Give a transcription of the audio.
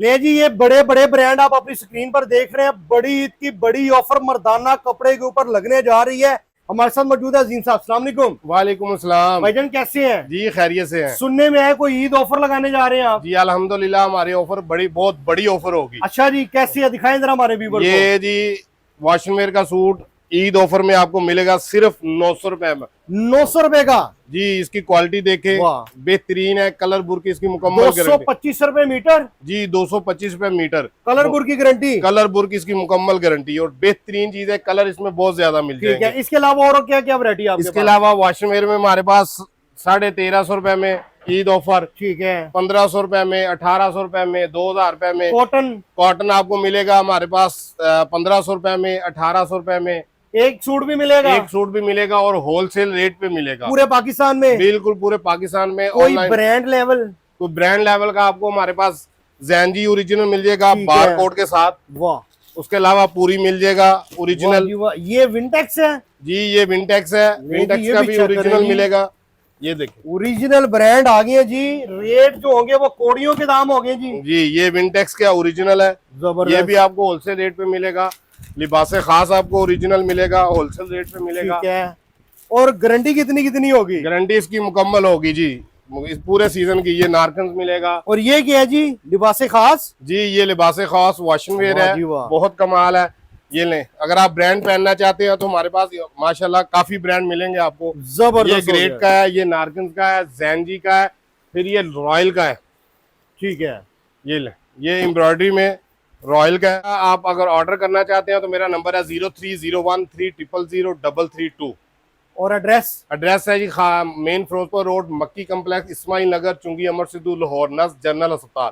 ले जी, ये बड़े बड़े ब्रांड आप अपनी स्क्रीन पर देख रहे हैं। बड़ी ईद की बड़ी ऑफर मर्दाना कपड़े के ऊपर लगने जा रही है। हमारे साथ मौजूद है अजीम साहब। अस्सलाम वालेकुम। वालेकुम अस्सलाम। भाईजान कैसे हैं? जी खैरियत से हैं। सुनने में आया कोई ईद ऑफर लगाने जा रहे हैं आप? जी अल्हम्दुलिल्लाह, हमारी ऑफर बहुत बड़ी ऑफर होगी। अच्छा जी, कैसी है? दिखाएं जरा हमारे व्यूअर को। ये जी वॉशिंग वेयर का सूट ईद ऑफर में आपको मिलेगा सिर्फ 900 रुपए में। 900 रुपए का? जी इसकी क्वालिटी देखे, वाह, बेहतरीन है। कलर बुर की इसकी मुकम्मल गारंटी। 225 रुपए मीटर? जी 225 रुपए मीटर। कलर बुर की गारंटी? कलर बुर की इसकी मुकम्मल गारंटी और बेहतरीन चीज है। कलर इसमें बहुत ज्यादा मिल ठीक है। जाएंगे। इसके अलावा और क्या क्या वैरायटी है आपके इसके पास? अलावा वॉशिंग वेयर में हमारे पास 1350 रुपए में ईद ऑफर, ठीक है। 1500 रुपए में, 1800 रुपए में, 2000 रुपए में। कॉटन? कॉटन आपको मिलेगा हमारे पास 1500 रुपए में, 1800 रुपए में। एक सूट भी मिलेगा? एक सूट भी मिलेगा और होलसेल रेट पे मिलेगा पूरे पाकिस्तान में? बिल्कुल पूरे पाकिस्तान में। कोई ऑनलाइन ब्रांड लेवल? तो ब्रांड लेवल का आपको हमारे पास जैनजी ओरिजिनल मिल जाएगा ठीक बार है। कोड के साथ। वाह, उसके अलावा पूरी मिल जाएगा ओरिजिनल। वाह जी वाह। ये विंटेक्स है? जी ये विंटेक्स है। ये विंटेक्स का भी भी check ओरिजिनल करें जी। मिलेगा। ये देखिए ओरिजिनल ब्रांड आ गए जी। रेट जो होंगे वो कोड़ियों के दाम हो गए जी। जी ये विंटेक्स का ओरिजिनल है। जबरदस्त। ये भी आपको होलसेल रेट पे मिलेगा। लिबास खास आपको ओरिजिनल मिलेगा, होलसेल रेट पे मिलेगा। ठीक है। और गारंटी कितनी कितनी होगी? गारंटी इसकी मुकम्मल होगी जी इस पूरे सीजन की। ये नारकंस मिलेगा। और ये क्या है जी? लिबास खास? जी ये लिबास खास वॉशिंग वेयर वाह है, जी वाह। बहुत कमाल है। ये लें, अगर आप ब्रांड पहनना चाहते हैं तो हमारे पास माशाल्लाह काफी ब्रांड मिलेंगे आपको। जबरदस्त। ये ग्रेट का है, ये नारकंस का है, जैनजी का है, फिर ये रॉयल का है। ठीक है। ये लें, ये एम्ब्रॉयडरी में रॉयल का है। आप अगर ऑर्डर करना चाहते हैं तो मेरा नंबर है 0301300332। और एड्रेस? एड्रेस है जी मेन फिरोजपुर रोड, मक्की कम्प्लेक्स, इस्माइल नगर, चुंगी, अमर सिद्धू, लाहौर, नस जनरल अस्पताल।